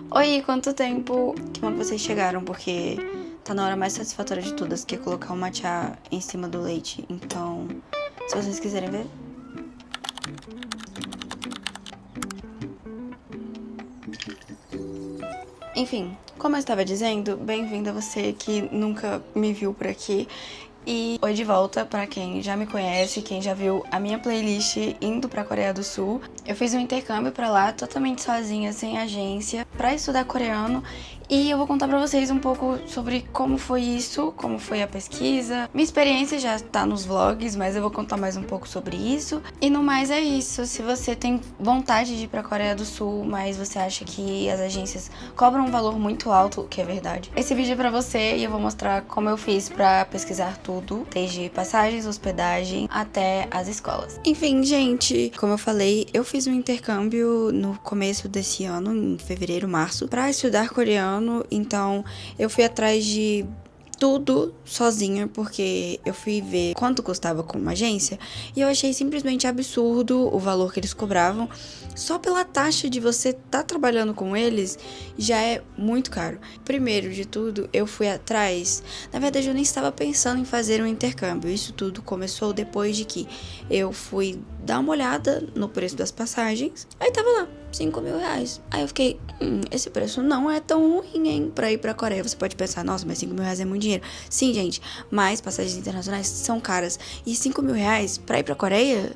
Oi, quanto tempo? Que bom que vocês chegaram, porque tá na hora mais satisfatória de todas, que é colocar o matcha em cima do leite. Então, se vocês quiserem ver. Enfim, como eu estava dizendo, bem-vindo a você que nunca me viu por aqui. E oi de volta para quem já me conhece, quem já viu a minha playlist indo pra Coreia do Sul. Eu fiz um intercâmbio pra lá, totalmente sozinha, sem agência, pra estudar coreano. E eu vou contar pra vocês um pouco sobre como foi isso, como foi a pesquisa. Minha experiência já tá nos vlogs, mas eu vou contar mais um pouco sobre isso. E no mais é isso. Se você tem vontade de ir pra Coreia do Sul, mas você acha que as agências cobram um valor muito alto, o que é verdade, esse vídeo é pra você e eu vou mostrar como eu fiz pra pesquisar tudo, desde passagens, hospedagem até as escolas. Enfim, gente, como eu falei, eu fiz um intercâmbio no começo desse ano, em fevereiro, março, pra estudar coreano. Então eu fui atrás de tudo sozinha, porque eu fui ver quanto custava com uma agência e eu achei simplesmente absurdo o valor que eles cobravam. Só pela taxa de você estar trabalhando com eles já é muito caro. Primeiro de tudo, eu fui atrás. Na verdade, eu nem estava pensando em fazer um intercâmbio. Isso tudo começou depois de que eu fui dar uma olhada no preço das passagens. Aí tava lá, 5 mil reais. Aí eu fiquei, esse preço não é tão ruim, hein, pra ir pra Coreia. Você pode pensar, nossa, mas 5 mil reais é muito dinheiro. Sim, gente, mas passagens internacionais são caras. E 5 mil reais pra ir pra Coreia?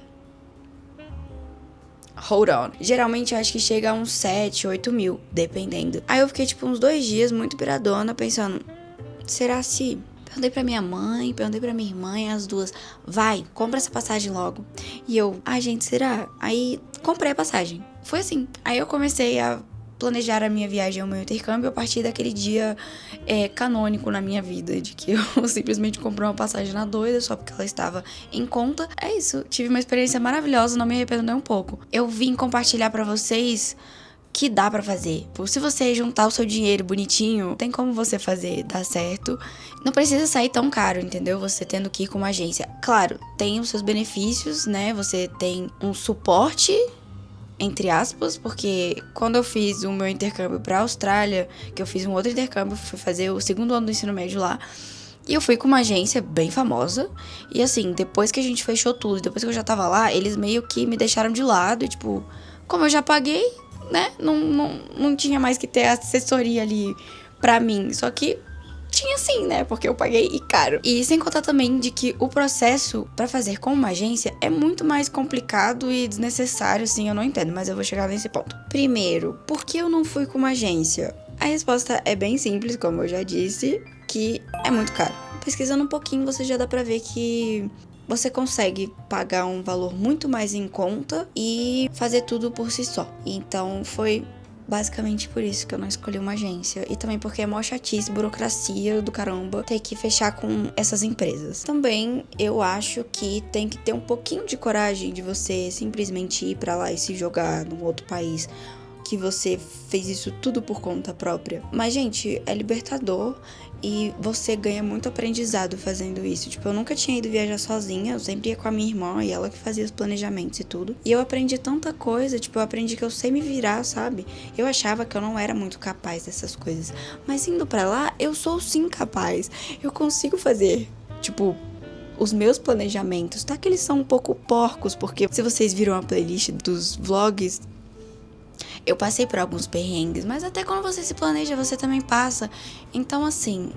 Hold on. Geralmente eu acho que chega a uns 7, 8 mil, dependendo. Aí eu fiquei tipo uns 2 dias muito piradona, pensando, será se... Perguntei pra minha mãe, perguntei pra minha irmã, e as duas, vai, compra essa passagem logo. E eu, ai gente, será? Aí comprei a passagem. Foi assim. Aí eu comecei a planejar a minha viagem ao meu intercâmbio a partir daquele dia canônico na minha vida, de que eu simplesmente comprei uma passagem na doida só porque ela estava em conta. É isso, tive uma experiência maravilhosa, não me arrependo nem um pouco. Eu vim compartilhar pra vocês que dá pra fazer. Se você juntar o seu dinheiro bonitinho, tem como você fazer dar certo. Não precisa sair tão caro, entendeu? Você tendo que ir com uma agência. Claro, tem os seus benefícios, né? Você tem um suporte, entre aspas, porque quando eu fiz o meu intercâmbio pra Austrália, que eu fiz um outro intercâmbio, fui fazer o segundo ano do ensino médio lá, e eu fui com uma agência bem famosa, e assim, depois que a gente fechou tudo, depois que eu já tava lá, eles meio que me deixaram de lado, e tipo, como eu já paguei, né, não tinha mais que ter assessoria ali pra mim, só que tinha sim, né? Porque eu paguei e caro. E sem contar também de que o processo pra fazer com uma agência é muito mais complicado e desnecessário, sim, eu não entendo, mas eu vou chegar nesse ponto. Primeiro, por que eu não fui com uma agência? A resposta é bem simples, como eu já disse, que é muito caro. Pesquisando um pouquinho, você já dá pra ver que você consegue pagar um valor muito mais em conta e fazer tudo por si só. Então foi basicamente por isso que eu não escolhi uma agência. E também porque é mó chatice, burocracia do caramba ter que fechar com essas empresas. Também eu acho que tem que ter um pouquinho de coragem de você simplesmente ir pra lá e se jogar num outro país, que você fez isso tudo por conta própria. Mas, gente, é libertador e você ganha muito aprendizado fazendo isso. Tipo, eu nunca tinha ido viajar sozinha, eu sempre ia com a minha irmã e ela que fazia os planejamentos e tudo. E eu aprendi tanta coisa, tipo, eu aprendi que eu sei me virar, sabe? Eu achava que eu não era muito capaz dessas coisas. Mas indo pra lá, eu sou sim capaz. Eu consigo fazer, tipo, os meus planejamentos. Tá que eles são um pouco porcos, porque se vocês viram a playlist dos vlogs, eu passei por alguns perrengues, mas até quando você se planeja, você também passa. Então, assim,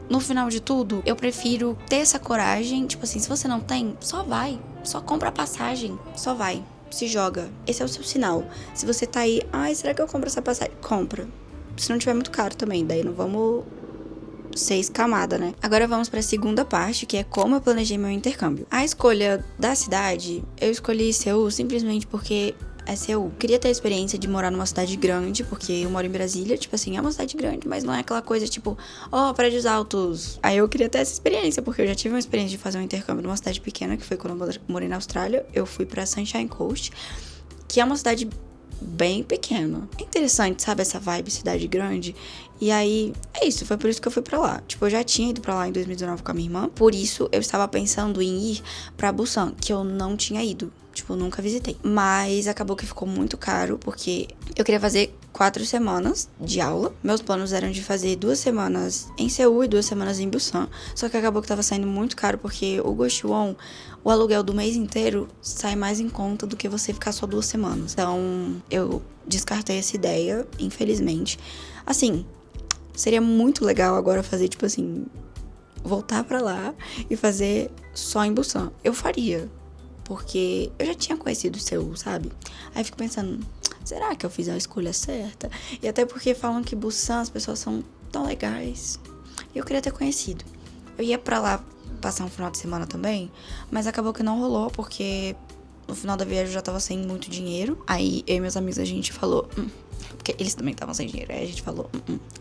no final de tudo, eu prefiro ter essa coragem. Tipo assim, se você não tem, só vai. Só compra a passagem, só vai. Se joga. Esse é o seu sinal. Se você tá aí, ai, será que eu compro essa passagem? Compra. Se não tiver muito caro também, daí não vamos ser escamada, né? Agora vamos para a segunda parte, que é como eu planejei meu intercâmbio. A escolha da cidade, eu escolhi Seul simplesmente porque é Seul. Queria ter a experiência de morar numa cidade grande, porque eu moro em Brasília, tipo assim, é uma cidade grande, mas não é aquela coisa tipo, prédios altos. Aí eu queria ter essa experiência, porque eu já tive uma experiência de fazer um intercâmbio numa cidade pequena, que foi quando eu morei na Austrália. Eu fui pra Sunshine Coast, que é uma cidade bem pequena. É interessante, sabe, essa vibe cidade grande. E aí, é isso, foi por isso que eu fui pra lá. Tipo, eu já tinha ido pra lá em 2019 com a minha irmã, por isso eu estava pensando em ir pra Busan, que eu não tinha ido. Tipo, nunca visitei. Mas acabou que ficou muito caro, porque eu queria fazer 4 semanas de aula. Meus planos eram de fazer 2 semanas em Seul e 2 semanas em Busan. Só que acabou que tava saindo muito caro, porque o Gochuon, o aluguel do mês inteiro sai mais em conta do que você ficar só 2 semanas. Então, eu descartei essa ideia, infelizmente. Assim, seria muito legal agora fazer, tipo assim, voltar pra lá e fazer só em Busan. Eu faria, porque eu já tinha conhecido Seul, sabe? Aí eu fico pensando, será que eu fiz a escolha certa? E até porque falam que Busan, as pessoas são tão legais. E eu queria ter conhecido. Eu ia pra lá passar um final de semana também, mas acabou que não rolou, porque no final da viagem eu já tava sem muito dinheiro. Aí eu e meus amigos, a gente falou... porque eles também estavam sem dinheiro. Aí a gente falou,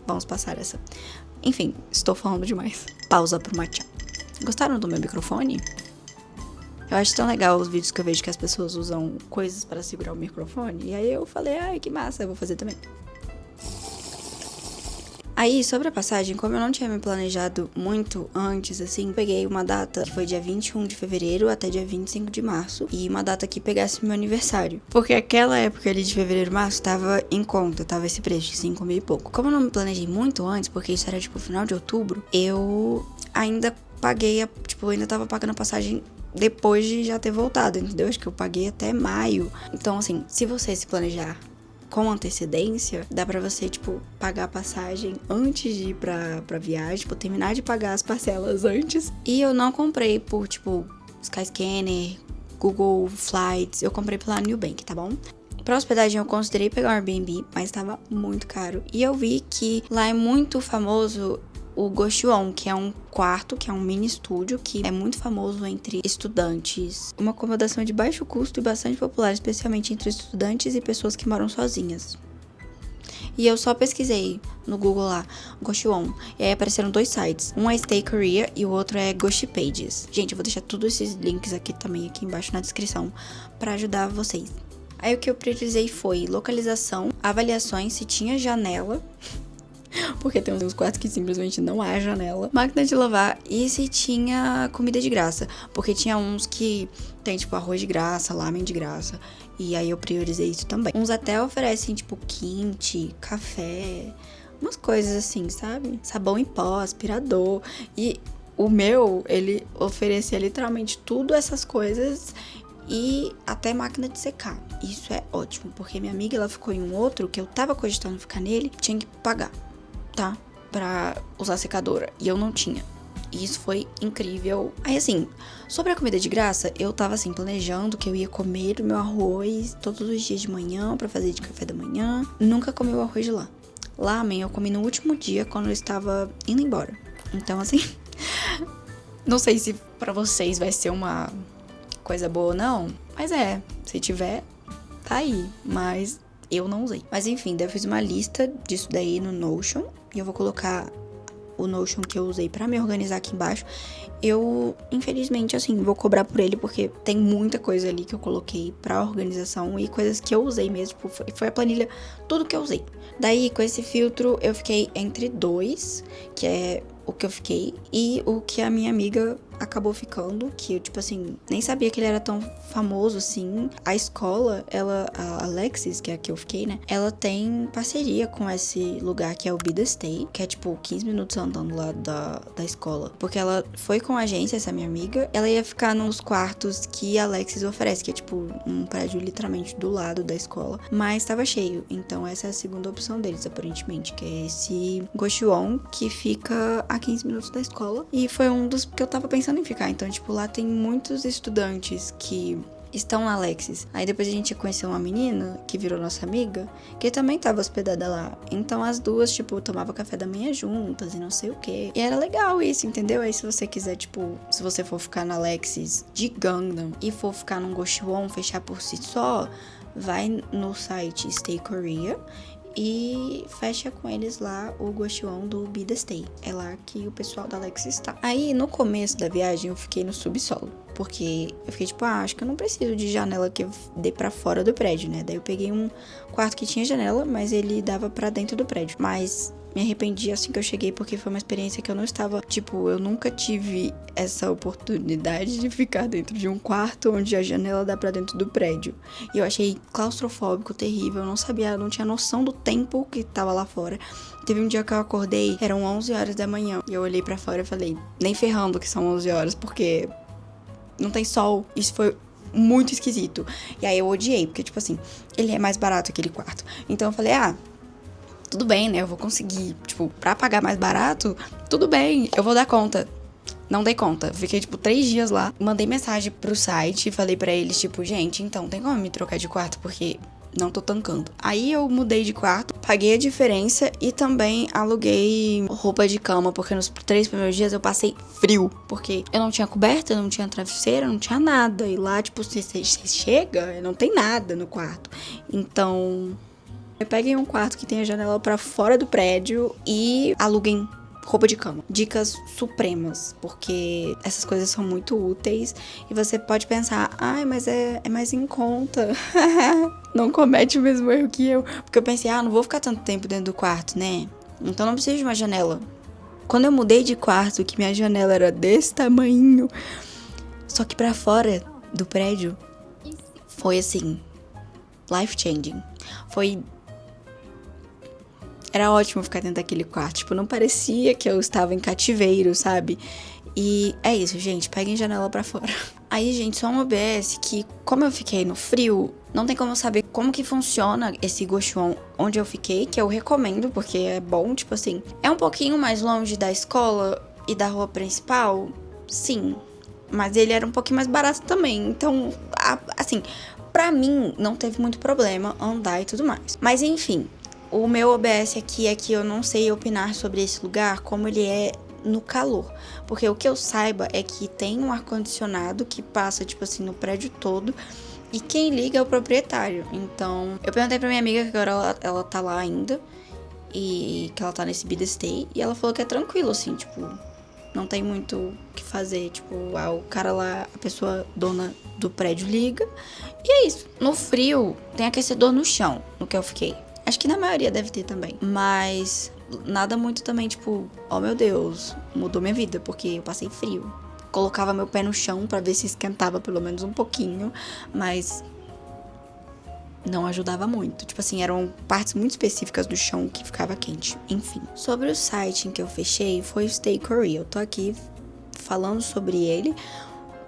vamos passar essa. Enfim, estou falando demais. Pausa pro matcha. Gostaram do meu microfone? Eu acho tão legal os vídeos que eu vejo que as pessoas usam coisas para segurar o microfone. E aí eu falei, ai, que massa, eu vou fazer também. Aí, sobre a passagem, como eu não tinha me planejado muito antes, assim, peguei uma data que foi dia 21 de fevereiro até dia 25 de março. E uma data que pegasse meu aniversário. Porque aquela época ali de fevereiro e março tava em conta, tava esse preço de 5 mil e pouco. Como eu não me planejei muito antes, porque isso era tipo final de outubro, eu ainda paguei, eu ainda tava pagando a passagem depois de já ter voltado, entendeu? Acho que eu paguei até maio. Então, assim, se você se planejar com antecedência, dá pra você, pagar a passagem antes de ir pra viagem, terminar de pagar as parcelas antes. E eu não comprei por, Skyscanner, Google Flights, eu comprei pela Nubank, tá bom? Pra hospedagem eu considerei pegar um Airbnb, mas tava muito caro. E eu vi que lá é muito famoso o Gochuon, que é um quarto, que é um mini estúdio, que é muito famoso entre estudantes. Uma acomodação de baixo custo e bastante popular, especialmente entre estudantes e pessoas que moram sozinhas. E eu só pesquisei no Google lá, Gochuon, e aí apareceram 2 sites. Um é Stay Korea e o outro é Goshipages. Gente, eu vou deixar todos esses links aqui também, aqui embaixo na descrição, pra ajudar vocês. Aí o que eu priorizei foi localização, avaliações, se tinha janela... porque tem uns quartos que simplesmente não há janela, máquina de lavar e se tinha comida de graça, porque tinha uns que tem arroz de graça, lamen de graça, e aí eu priorizei isso também. Uns até oferecem kimchi, café, umas coisas assim, sabe? Sabão em pó, aspirador, e o meu, ele oferecia literalmente tudo essas coisas e até máquina de secar. Isso é ótimo, porque minha amiga, ela ficou em um outro que eu tava cogitando ficar nele, tinha que pagar, tá? Pra usar a secadora. E eu não tinha. E isso foi incrível. Aí, assim, sobre a comida de graça, eu tava, assim, planejando que eu ia comer o meu arroz todos os dias de manhã pra fazer de café da manhã. Nunca comi o arroz de lá. Lamen eu comi no último dia, quando eu estava indo embora. Então, assim, não sei se pra vocês vai ser uma coisa boa ou não. Mas se tiver, tá aí. Mas... eu não usei. Mas enfim, daí eu fiz uma lista disso daí no Notion. E eu vou colocar o Notion que eu usei pra me organizar aqui embaixo. Eu, infelizmente, assim, vou cobrar por ele, porque tem muita coisa ali que eu coloquei pra organização e coisas que eu usei mesmo. Foi a planilha, tudo que eu usei. Daí, com esse filtro, eu fiquei entre 2, que é o que eu fiquei, e o que a minha amiga acabou ficando, que eu, nem sabia que ele era tão famoso assim. A escola, a Alexis, que é a que eu fiquei, né? Ela tem parceria com esse lugar que é o Be The Stay, que é 15 minutos andando lá da escola. Porque ela foi com a agência, essa minha amiga, ela ia ficar nos quartos que a Alexis oferece, que é um prédio literalmente do lado da escola. Mas tava cheio, então essa é a segunda opção deles, aparentemente, que é esse Gochuon, que fica a 15 minutos da escola. E foi um dos que eu tava pensando em ficar. Então, lá tem muitos estudantes que estão na Alexis. Aí depois a gente conheceu uma menina que virou nossa amiga, que também tava hospedada lá. Então as duas, tomava café da manhã juntas e não sei o quê. E era legal isso, entendeu? Aí se você quiser, se você for ficar na Alexis de Gangnam e for ficar num Gochuon, fechar por si só, vai no site Stay Korea e fecha com eles lá o Gochuon do Be The Stay. É lá que o pessoal da Alex está. Aí, no começo da viagem, eu fiquei no subsolo. Porque eu fiquei acho que eu não preciso de janela que dê pra fora do prédio, né? Daí eu peguei um quarto que tinha janela, mas ele dava pra dentro do prédio. Mas Me arrependi assim que eu cheguei, porque foi uma experiência que eu não estava... Tipo, eu nunca tive essa oportunidade de ficar dentro de um quarto onde a janela dá pra dentro do prédio. E eu achei claustrofóbico, terrível. Eu não sabia, não tinha noção do tempo que tava lá fora. Teve um dia que eu acordei, eram 11 horas da manhã. E eu olhei pra fora e falei, nem ferrando que são 11 horas, porque não tem sol. Isso foi muito esquisito. E aí eu odiei, porque, tipo assim, ele é mais barato aquele quarto. Então eu falei, tudo bem, né? Eu vou conseguir. Tipo, pra pagar mais barato, tudo bem, eu vou dar conta. Não dei conta. Fiquei, 3 dias lá. Mandei mensagem pro site e falei pra eles, gente, então, tem como me trocar de quarto? Porque não tô tancando. Aí eu mudei de quarto, paguei a diferença e também aluguei roupa de cama, porque nos 3 primeiros dias eu passei frio. Porque eu não tinha coberta, não tinha travesseiro, não tinha nada. E lá, você chega, não tem nada no quarto. Então... eu peguei um quarto que tem a janela pra fora do prédio e aluguem roupa de cama. Dicas supremas, porque essas coisas são muito úteis e você pode pensar, mas é mais em conta. Não comete o mesmo erro que eu. Porque eu pensei, não vou ficar tanto tempo dentro do quarto, né? Então não preciso de uma janela. Quando eu mudei de quarto, que minha janela era desse tamanho, só que pra fora do prédio, foi assim, life changing. Era ótimo ficar dentro daquele quarto. Não parecia que eu estava em cativeiro, sabe? E é isso, gente. Peguem janela pra fora. Aí, gente, só um OBS que, como eu fiquei no frio, não tem como eu saber como que funciona esse Gochuon onde eu fiquei, que eu recomendo, porque é bom, é um pouquinho mais longe da escola e da rua principal, sim. Mas ele era um pouquinho mais barato também. Então, assim, pra mim, não teve muito problema andar e tudo mais. Mas, enfim... o meu OBS aqui é que eu não sei opinar sobre esse lugar como ele é no calor. Porque o que eu saiba é que tem um ar-condicionado que passa, no prédio todo. E quem liga é o proprietário. Então, eu perguntei pra minha amiga que agora ela tá lá ainda. E que ela tá nesse bidestay. E ela falou que é tranquilo, assim, não tem muito o que fazer. O cara lá, a pessoa dona do prédio liga. E é isso. No frio, tem aquecedor no chão, no que eu fiquei. Acho que na maioria deve ter também. Mas nada muito também, oh meu Deus, mudou minha vida, porque eu passei frio. Colocava meu pé no chão pra ver se esquentava pelo menos um pouquinho, mas não ajudava muito. Eram partes muito específicas do chão que ficava quente. Enfim. Sobre o site em que eu fechei, foi o Stay Korea. Eu tô aqui falando sobre ele,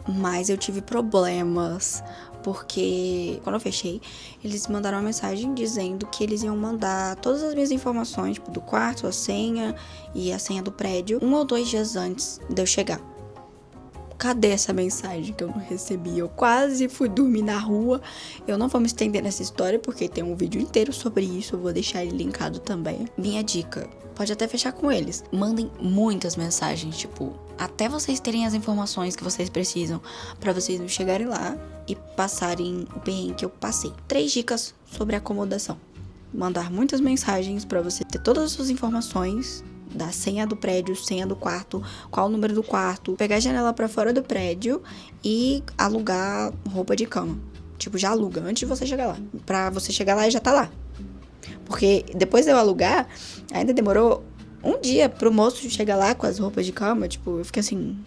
mas eu tive problemas. Porque quando eu fechei, eles mandaram uma mensagem dizendo que eles iam mandar todas as minhas informações, do quarto, a senha e a senha do prédio, 1 ou 2 dias antes de eu chegar. Cadê essa mensagem que eu não recebi? Eu quase fui dormir na rua. Eu não vou me estender nessa história, porque tem um vídeo inteiro sobre isso. Eu vou deixar ele linkado também. Minha dica, pode até fechar com eles. Mandem muitas mensagens, até vocês terem as informações que vocês precisam, pra vocês não chegarem lá e passarem bem que eu passei. 3 dicas sobre acomodação. Mandar muitas mensagens pra você ter todas as suas informações, da senha do prédio, senha do quarto, qual o número do quarto, pegar a janela pra fora do prédio e alugar roupa de cama. Já aluga antes de você chegar lá. Pra você chegar lá e já tá lá. Porque depois de eu alugar, ainda demorou um dia pro moço chegar lá com as roupas de cama. Eu fiquei assim...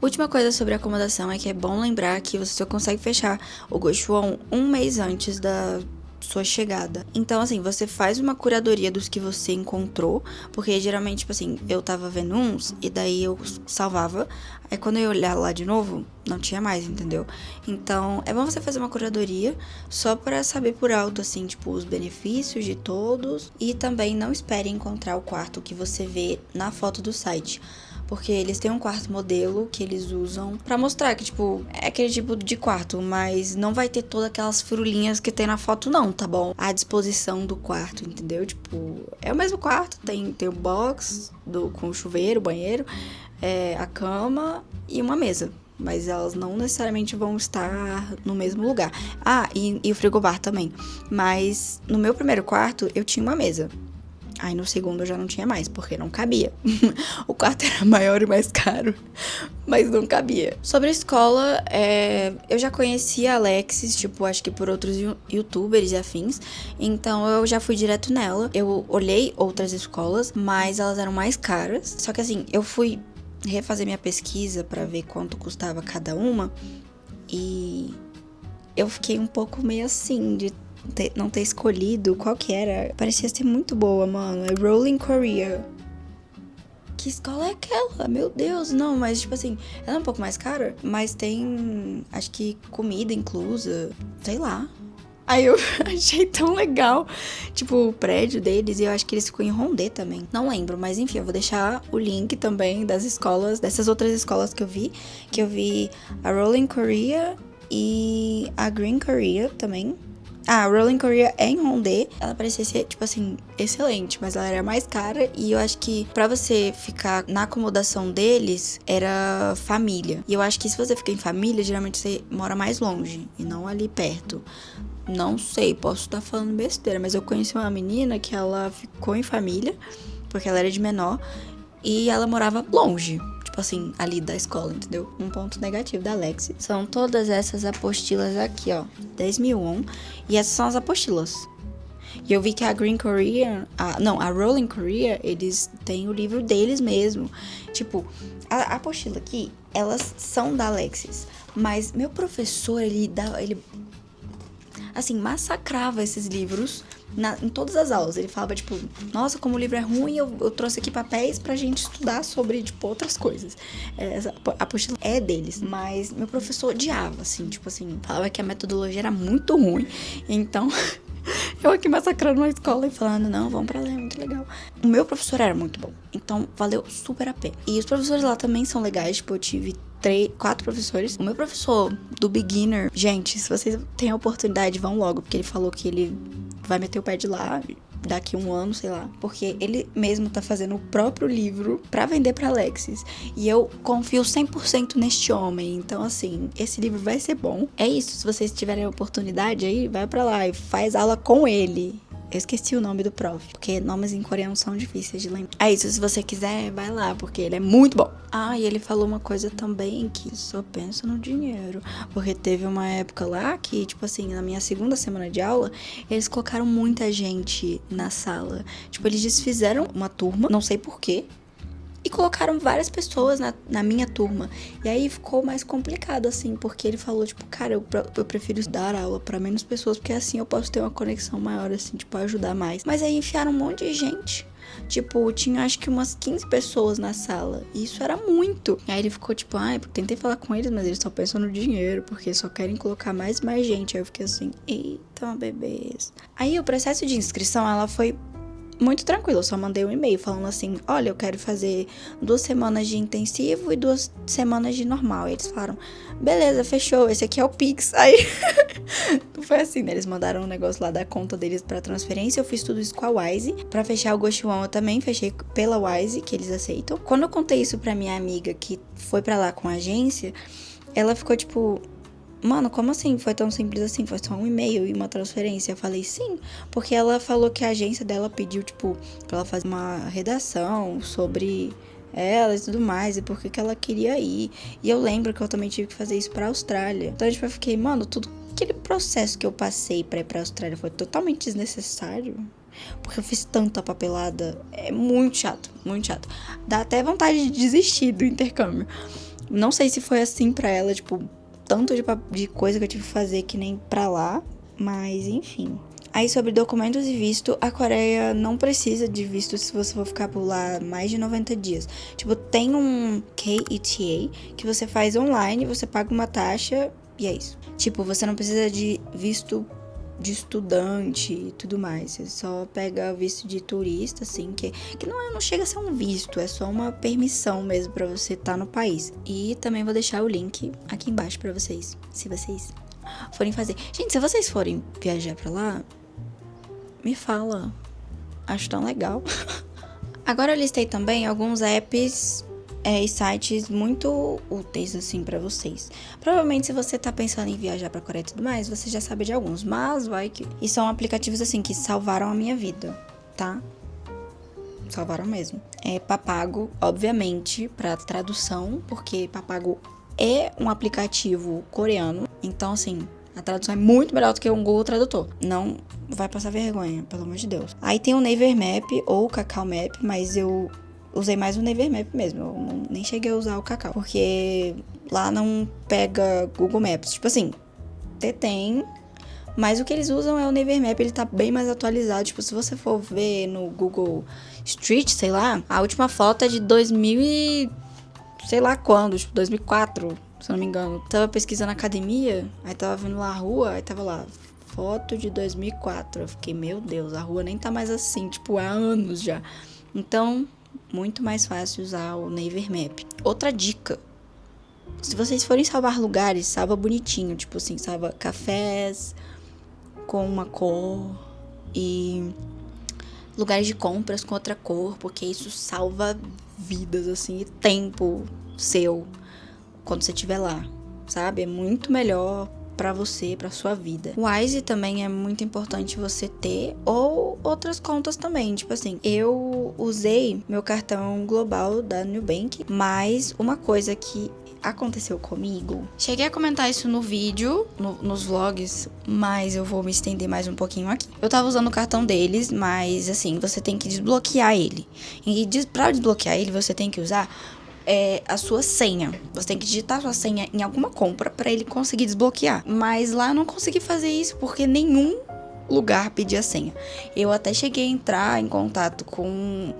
Última coisa sobre acomodação é que é bom lembrar que você só consegue fechar o Gochuon 1 mês antes da sua chegada. Então, você faz uma curadoria dos que você encontrou, porque geralmente, eu tava vendo uns e daí eu salvava, aí quando eu ia olhar lá de novo, não tinha mais, entendeu? Então, é bom você fazer uma curadoria só pra saber por alto, os benefícios de todos, e também não espere encontrar o quarto que você vê na foto do site. Porque eles têm um quarto modelo que eles usam pra mostrar que, é aquele tipo de quarto, mas não vai ter todas aquelas furulinhas que tem na foto, não, tá bom? A disposição do quarto, entendeu? É o mesmo quarto, tem o box com o chuveiro, o banheiro, a cama e uma mesa. Mas elas não necessariamente vão estar no mesmo lugar. E o frigobar também. Mas no meu primeiro quarto, eu tinha uma mesa. Aí no segundo eu já não tinha mais, porque não cabia. O quarto era maior e mais caro, mas não cabia. Sobre a escola, eu já conhecia a Alexis, tipo, acho que por outros youtubers e afins. Então eu já fui direto nela. Eu olhei outras escolas, mas elas eram mais caras. Só que assim, eu fui refazer minha pesquisa pra ver quanto custava cada uma. E eu fiquei um pouco meio assim, de não ter escolhido qual que era. Parecia ser muito boa, mano. É Rolling Korea. Que escola é aquela? Meu Deus, não, mas tipo assim, ela é um pouco mais cara, mas tem, acho que comida inclusa, sei lá. Aí eu achei tão legal, tipo, o prédio deles, e eu acho que eles ficam em Rondê também. Não lembro, mas enfim, eu vou deixar o link também das escolas, dessas outras escolas que eu vi a Rolling Korea e a Green Korea também. A Rolling Korea é em Rondê. Ela parecia ser, tipo assim, excelente, mas ela era mais cara. E eu acho que pra você ficar na acomodação deles, era família. E eu acho que se você fica em família, geralmente você mora mais longe e não ali perto. Não sei, posso estar falando besteira, mas eu conheci uma menina que ela ficou em família, porque ela era de menor, e ela morava longe. Tipo assim, ali da escola, entendeu? Um ponto negativo da Alexis. São todas essas apostilas aqui, ó. 10.001. E essas são as apostilas. E eu vi que a Green Korea... a Rolling Korea, eles têm o livro deles mesmo. Tipo, a apostila aqui, elas são da Alexis. Mas meu professor, ele assim, massacrava esses livros em todas as aulas. Ele falava, tipo, nossa, como o livro é ruim, eu trouxe aqui papéis pra gente estudar sobre, tipo, outras coisas. A apostila é deles, mas meu professor odiava, assim, tipo assim, falava que a metodologia era muito ruim. Então, eu aqui massacrando a escola e falando, não, vamos pra lá, é muito legal. O meu professor era muito bom, então valeu super a pena. E os professores lá também são legais, tipo, eu tive 4 professores. O meu professor do beginner, gente, se vocês têm a oportunidade, vão logo, porque ele falou que ele vai meter o pé de lá daqui 1 ano, sei lá. Porque ele mesmo tá fazendo o próprio livro pra vender pra Alexis. E eu confio 100% neste homem. Então, assim, esse livro vai ser bom. É isso, se vocês tiverem a oportunidade aí, vai pra lá e faz aula com ele. Eu esqueci o nome do prof, porque nomes em coreano são difíceis de lembrar. É isso, se você quiser, vai lá, porque ele é muito bom. E ele falou uma coisa também, que só pensa no dinheiro. Porque teve uma época lá que, tipo assim, na minha segunda semana de aula, eles colocaram muita gente na sala. Tipo, eles desfizeram uma turma, não sei porquê, e colocaram várias pessoas na minha turma. E aí ficou mais complicado, assim, porque ele falou, tipo, cara, eu prefiro dar aula pra menos pessoas, porque assim eu posso ter uma conexão maior, assim, tipo, ajudar mais. Mas aí enfiaram um monte de gente. Tipo, tinha acho que umas 15 pessoas na sala. E isso era muito. E aí ele ficou tipo, tentei falar com eles, mas eles só pensam no dinheiro, porque só querem colocar mais e mais gente. Aí eu fiquei assim, eita, bebês. Aí o processo de inscrição, ela foi muito tranquilo, eu só mandei um e-mail falando assim, olha, eu quero fazer 2 semanas de intensivo e 2 semanas de normal. E eles falaram, beleza, fechou, esse aqui é o Pix. Aí, não foi assim, né? Eles mandaram um negócio lá da conta deles pra transferência, eu fiz tudo isso com a Wise. Pra fechar o Ghost One, eu também fechei pela Wise, que eles aceitam. Quando eu contei isso pra minha amiga, que foi pra lá com a agência, ela ficou tipo... Mano, como assim? Foi tão simples assim? Foi só um e-mail e uma transferência? Eu falei, sim. Porque ela falou que a agência dela pediu, tipo, pra ela fazer uma redação sobre ela e tudo mais, e por que ela queria ir. E eu lembro que eu também tive que fazer isso pra Austrália. Então, tipo, eu fiquei, mano, tudo aquele processo que eu passei pra ir pra Austrália foi totalmente desnecessário. Porque eu fiz tanta papelada. É muito chato, muito chato. Dá até vontade de desistir do intercâmbio. Não sei se foi assim pra ela, tipo... tanto de coisa que eu tive que fazer que nem pra lá, mas enfim. Aí sobre documentos e visto, a Coreia não precisa de visto se você for ficar por lá mais de 90 dias. Tipo, tem um KETA que você faz online, você paga uma taxa e é isso. Tipo, você não precisa de visto de estudante e tudo mais. Você só pega visto de turista, assim, que não chega a ser um visto, é só uma permissão mesmo pra você estar no país. E também vou deixar o link aqui embaixo pra vocês, se vocês forem fazer. Gente, se vocês forem viajar pra lá, me fala. Acho tão legal. Agora eu listei também alguns apps e sites muito úteis, assim, pra vocês. Provavelmente, se você tá pensando em viajar pra Coreia e tudo mais, você já sabe de alguns, mas vai que... E são aplicativos, assim, que salvaram a minha vida, tá? salvaram mesmo. Papago, obviamente, pra tradução, porque Papago é um aplicativo coreano. Então, assim, a tradução é muito melhor do que um Google Tradutor. Não vai passar vergonha, pelo amor de Deus. Aí tem o Naver Map ou o Kakao Map, mas eu usei mais o Naver Map mesmo. Eu nem cheguei a usar o Kakao, porque lá não pega Google Maps. Tipo assim, tem, mas o que eles usam é o Naver Map, ele tá bem mais atualizado. Tipo, se você for ver no Google Street, sei lá, a última foto é de 2000 e sei lá quando, tipo 2004, se eu não me engano. Tava pesquisando academia, aí tava vendo lá a rua, aí tava lá, foto de 2004. Eu fiquei, meu Deus, a rua nem tá mais assim, tipo, há anos já. Então, muito mais fácil usar o Naver Map. Outra dica: se vocês forem salvar lugares, salva bonitinho. Tipo assim, salva cafés com uma cor e lugares de compras com outra cor, porque isso salva vidas, assim, e tempo seu quando você estiver lá, sabe? É muito melhor pra você, pra sua vida. O Wise também é muito importante você ter, ou outras contas também. Tipo assim, eu usei meu cartão global da Nubank, mas uma coisa que aconteceu comigo, cheguei a comentar isso no vídeo, nos vlogs, mas eu vou me estender mais um pouquinho aqui. Eu tava usando o cartão deles, mas assim, você tem que desbloquear ele. E pra desbloquear ele, você tem que usar a sua senha. Você tem que digitar a sua senha em alguma compra pra ele conseguir desbloquear. Mas lá eu não consegui fazer isso porque nenhum lugar pedia senha. Eu até cheguei a entrar em contato com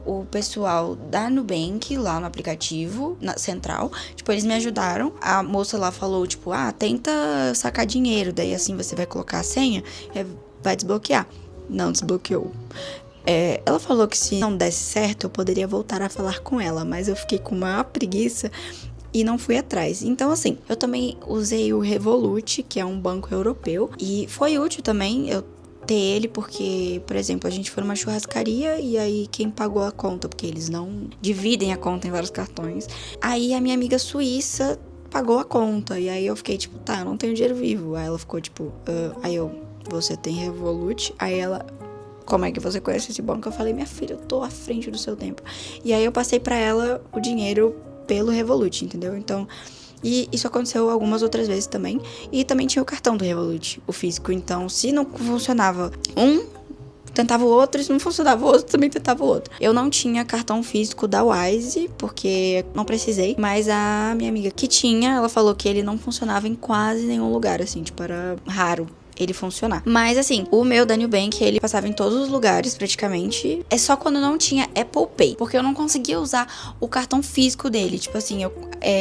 o pessoal da Nubank lá no aplicativo, na central. Tipo, eles me ajudaram. A moça lá falou, tipo, tenta sacar dinheiro. Daí assim você vai colocar a senha, vai desbloquear. Não desbloqueou. Ela falou que se não desse certo, eu poderia voltar a falar com ela, mas eu fiquei com uma preguiça e não fui atrás. Então, assim, eu também usei o Revolut, que é um banco europeu, e foi útil também eu ter ele, porque, por exemplo, a gente foi numa churrascaria e aí quem pagou a conta, porque eles não dividem a conta em vários cartões, aí a minha amiga suíça pagou a conta, e aí eu fiquei tipo, tá, eu não tenho dinheiro vivo. Aí ela ficou tipo, aí eu, você tem Revolut? Aí ela, como é que você conhece esse banco? Eu falei, minha filha, eu tô à frente do seu tempo. E aí eu passei pra ela o dinheiro pelo Revolut, entendeu? Então, e isso aconteceu algumas outras vezes também. E também tinha o cartão do Revolut, o físico. Então, se não funcionava um, tentava o outro. E se não funcionava o outro, também tentava o outro. Eu não tinha cartão físico da Wise, porque não precisei. Mas a minha amiga que tinha, ela falou que ele não funcionava em quase nenhum lugar, assim. Tipo, era raro ele funcionar. Mas assim, o meu da Nubank, ele passava em todos os lugares praticamente. É só quando não tinha Apple Pay, porque eu não conseguia usar o cartão físico dele. Tipo assim, eu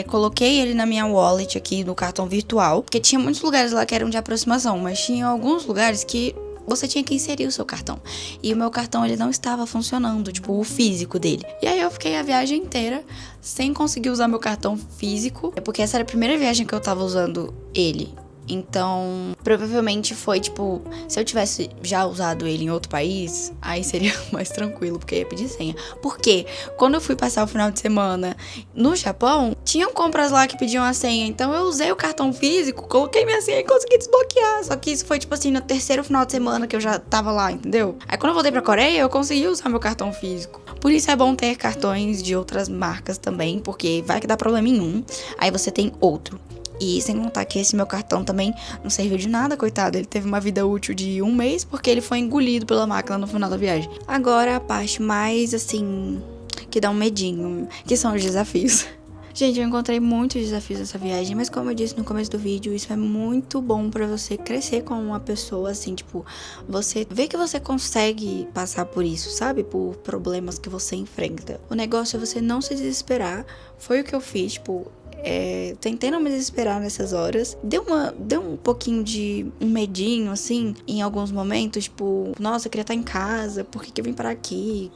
coloquei ele na minha wallet aqui no cartão virtual, porque tinha muitos lugares lá que eram de aproximação, mas tinha alguns lugares que você tinha que inserir o seu cartão. E o meu cartão, ele não estava funcionando, tipo, o físico dele. E aí eu fiquei a viagem inteira sem conseguir usar meu cartão físico, porque essa era a primeira viagem que eu tava usando ele. Então, provavelmente foi, tipo, se eu tivesse já usado ele em outro país, aí seria mais tranquilo, porque ia pedir senha. Porque quando eu fui passar o final de semana no Japão, tinham compras lá que pediam a senha. Então eu usei o cartão físico, coloquei minha senha e consegui desbloquear. Só que isso foi, tipo assim, no terceiro final de semana que eu já tava lá, entendeu? Aí quando eu voltei pra Coreia, eu consegui usar meu cartão físico. Por isso é bom ter cartões de outras marcas também, porque vai que dá problema em um, aí você tem outro. E sem contar que esse meu cartão também não serviu de nada, coitado. Ele teve uma vida útil de 1 mês porque ele foi engolido pela máquina no final da viagem. Agora a parte mais, assim, que dá um medinho, que são os desafios. Gente, eu encontrei muitos desafios nessa viagem, mas como eu disse no começo do vídeo, isso é muito bom pra você crescer como uma pessoa, assim, tipo, você vê que você consegue passar por isso, sabe? Por problemas que você enfrenta. O negócio é você não se desesperar. Foi o que eu fiz, tipo, tentei não me desesperar nessas horas. Deu um pouquinho de um medinho, assim, em alguns momentos. Tipo, nossa, eu queria estar em casa. Por que eu vim parar aqui?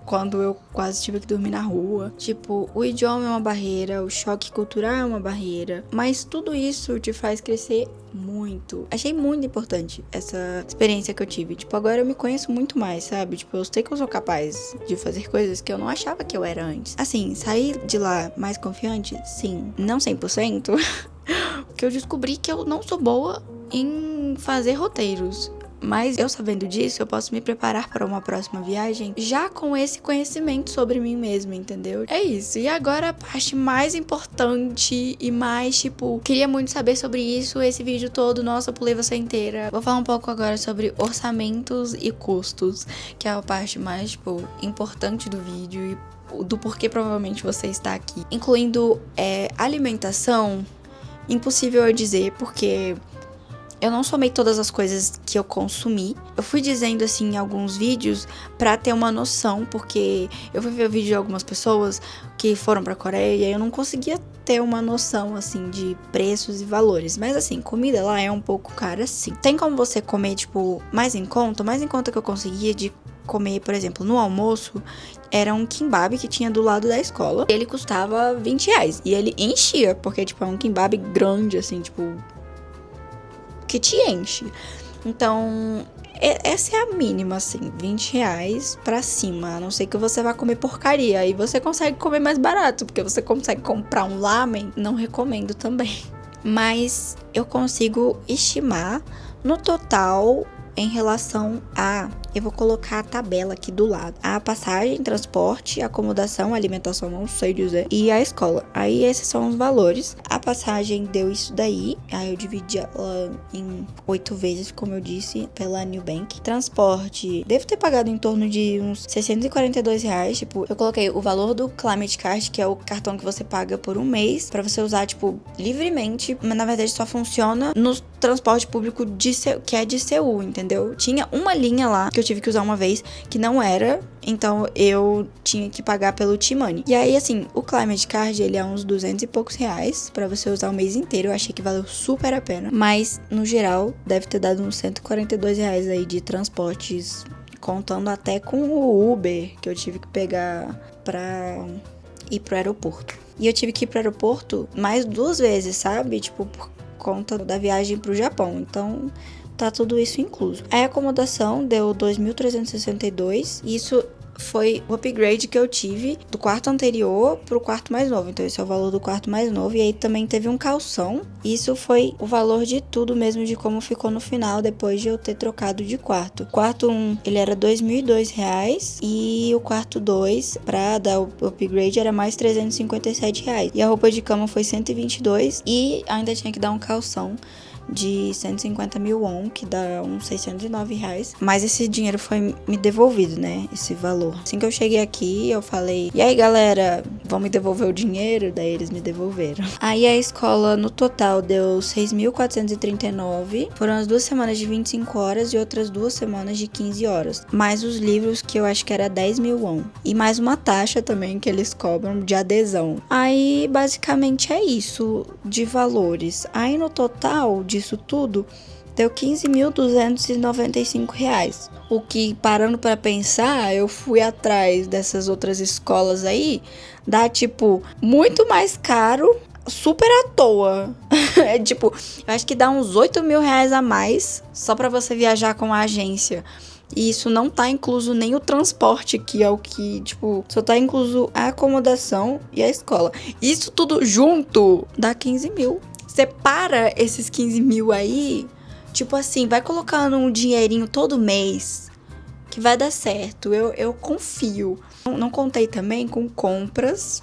Quando eu quase tive que dormir na rua. Tipo, o idioma é uma barreira, o choque cultural é uma barreira. Mas tudo isso te faz crescer muito. Achei muito importante essa experiência que eu tive. Tipo, agora eu me conheço muito mais, sabe? Tipo, eu sei que eu sou capaz de fazer coisas que eu não achava que eu era antes. Assim, sair de lá mais confiante? Sim. Não 100%. Porque eu descobri que eu não sou boa em fazer roteiros. Mas eu sabendo disso, eu posso me preparar para uma próxima viagem já com esse conhecimento sobre mim mesma, entendeu? É isso. E agora a parte mais importante e mais, tipo, queria muito saber sobre isso, esse vídeo todo, nossa, eu pulei você inteira. Vou falar um pouco agora sobre orçamentos e custos, que é a parte mais, tipo, importante do vídeo e do porquê provavelmente você está aqui. Incluindo alimentação, impossível eu dizer, porque eu não somei todas as coisas que eu consumi. Eu fui dizendo assim em alguns vídeos pra ter uma noção, porque eu fui ver o vídeo de algumas pessoas que foram pra Coreia e eu não conseguia ter uma noção assim de preços e valores. Mas assim, comida lá é um pouco cara sim. Tem como você comer tipo mais em conta que eu conseguia de comer, por exemplo, no almoço, era um kimbap que tinha do lado da escola. Ele custava R$20 e ele enchia, porque tipo é um kimbap grande assim, tipo que te enche. Então, essa é a mínima, assim, R$20 pra cima. A não ser que você vá comer porcaria. Aí você consegue comer mais barato, porque você consegue comprar um lamen. Não recomendo também. Mas eu consigo estimar no total em relação a... Eu vou colocar a tabela aqui do lado. A passagem, transporte, acomodação, alimentação, não sei dizer. E a escola. Aí esses são os valores. A passagem deu isso daí. Aí eu dividi ela em 8 vezes, como eu disse, pela New Bank. Transporte, devo ter pagado em torno de uns R$642. Tipo, eu coloquei o valor do Climate Card, que é o cartão que você paga por um mês, pra você usar, tipo, livremente. Mas na verdade só funciona no transporte público que é de Seul, entendeu? Tinha uma linha lá que eu tive que usar uma vez, que não era, então eu tinha que pagar pelo T-Money. E aí, assim, o Climate Card, ele é uns 200 e poucos reais pra você usar o mês inteiro. Eu achei que valeu super a pena, mas no geral deve ter dado uns R$142 aí de transportes, contando até com o Uber que eu tive que pegar pra ir pro aeroporto. E eu tive que ir pro aeroporto mais 2 vezes, sabe? Tipo, por conta da viagem pro Japão. Então, tá tudo isso incluso. A acomodação deu 2.362. Isso foi o upgrade que eu tive do quarto anterior pro quarto mais novo. Então esse é o valor do quarto mais novo. E aí também teve um calção. Isso foi o valor de tudo mesmo, de como ficou no final, depois de eu ter trocado de quarto. O quarto 1, ele era R$2.002. E o quarto 2, pra dar o upgrade, era mais R$357. E a roupa de cama foi 122. E ainda tinha que dar um calção de 150 mil won, que dá uns R$609. Mas esse dinheiro foi me devolvido, né? Esse valor. Assim que eu cheguei aqui, eu falei: e aí, galera, vão me devolver o dinheiro? Daí eles me devolveram. Aí a escola, no total, deu 6.439. Foram as 2 semanas de 25 horas e outras 2 semanas de 15 horas. Mais os livros, que eu acho que era 10 mil won. E mais uma taxa também que eles cobram de adesão. Aí, basicamente, é isso de valores. Aí, no total disso tudo, deu R$15.295. O que, parando pra pensar, eu fui atrás dessas outras escolas aí, dá, tipo, muito mais caro, super à toa. É tipo, eu acho que dá uns R$8.000 a mais, só pra você viajar com a agência. E isso não tá incluso nem o transporte, que é o que, tipo, só tá incluso a acomodação e a escola. Isso tudo junto dá 15 mil. Separa esses 15 mil aí, tipo assim, vai colocando um dinheirinho todo mês, que vai dar certo, eu confio. Não contei também com compras,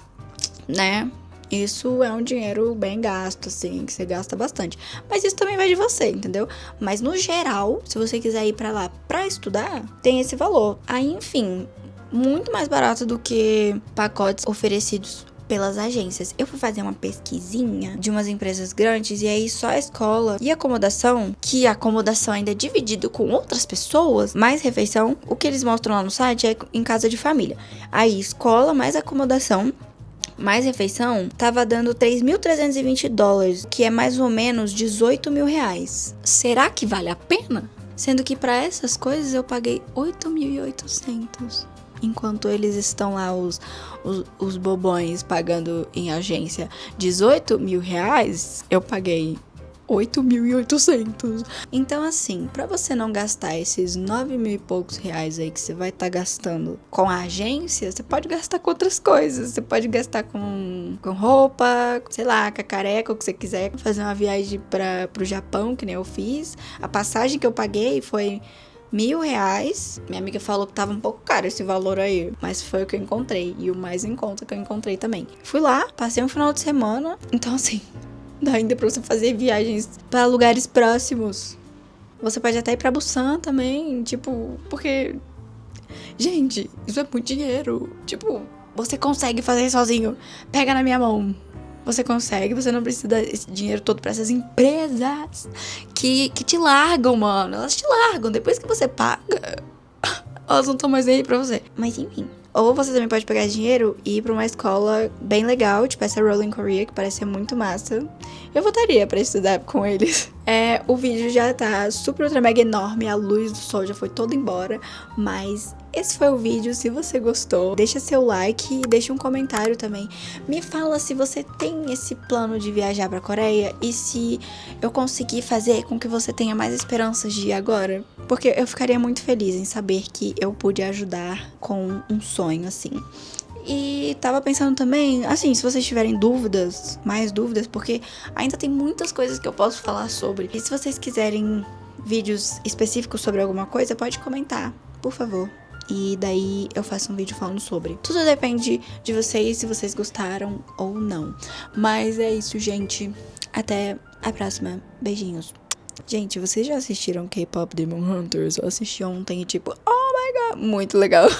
né? Isso é um dinheiro bem gasto, assim, que você gasta bastante. Mas isso também vai de você, entendeu? Mas no geral, se você quiser ir pra lá pra estudar, tem esse valor. Aí, enfim, muito mais barato do que pacotes oferecidos pelas agências. Eu fui fazer uma pesquisinha de umas empresas grandes e aí só a escola e acomodação, que a acomodação ainda é dividido com outras pessoas, mais refeição, o que eles mostram lá no site é em casa de família. Aí escola mais acomodação mais refeição tava dando $3.320, que é mais ou menos R$18.000. Será que vale a pena? Sendo que para essas coisas eu paguei 8.800. Enquanto eles estão lá, os bobões, pagando em agência R$18.000, eu paguei 8.800. Então, assim, pra você não gastar esses 9 mil e poucos reais aí que você vai estar gastando com a agência, você pode gastar com outras coisas. Você pode gastar com com roupa, sei lá, com a careca, o que você quiser. Fazer uma viagem pro Japão, que nem eu fiz. A passagem que eu paguei foi R$ 1.000. Minha amiga falou que tava um pouco caro esse valor aí, mas foi o que eu encontrei. E o mais em conta que eu encontrei também. Fui lá, passei um final de semana. Então, assim, dá ainda pra você fazer viagens pra lugares próximos. Você pode até ir pra Busan também, tipo, porque... Gente, isso é muito dinheiro. Tipo, você consegue fazer sozinho. Pega na minha mão. Você consegue, você não precisa desse dinheiro todo pra essas empresas que te largam, mano. Elas te largam. Depois que você paga, elas não estão mais nem aí pra você. Mas enfim. Ou você também pode pegar esse dinheiro e ir pra uma escola bem legal, tipo essa Rolling Korea, que parece ser muito massa. Eu voltaria pra estudar com eles. O vídeo já tá super ultra mega enorme, a luz do sol já foi toda embora, mas esse foi o vídeo. Se você gostou, deixa seu like e deixa um comentário também. Me fala se você tem esse plano de viajar pra Coreia e se eu conseguir fazer com que você tenha mais esperanças de ir agora. Porque eu ficaria muito feliz em saber que eu pude ajudar com um sonho assim. E tava pensando também, assim, se vocês tiverem dúvidas, mais dúvidas, porque ainda tem muitas coisas que eu posso falar sobre. E se vocês quiserem vídeos específicos sobre alguma coisa, pode comentar, por favor. E daí eu faço um vídeo falando sobre. Tudo depende de vocês, se vocês gostaram ou não. Mas é isso, gente. Até a próxima. Beijinhos. Gente, vocês já assistiram K-Pop Demon Hunters? Eu assisti ontem e tipo, oh my god, muito legal.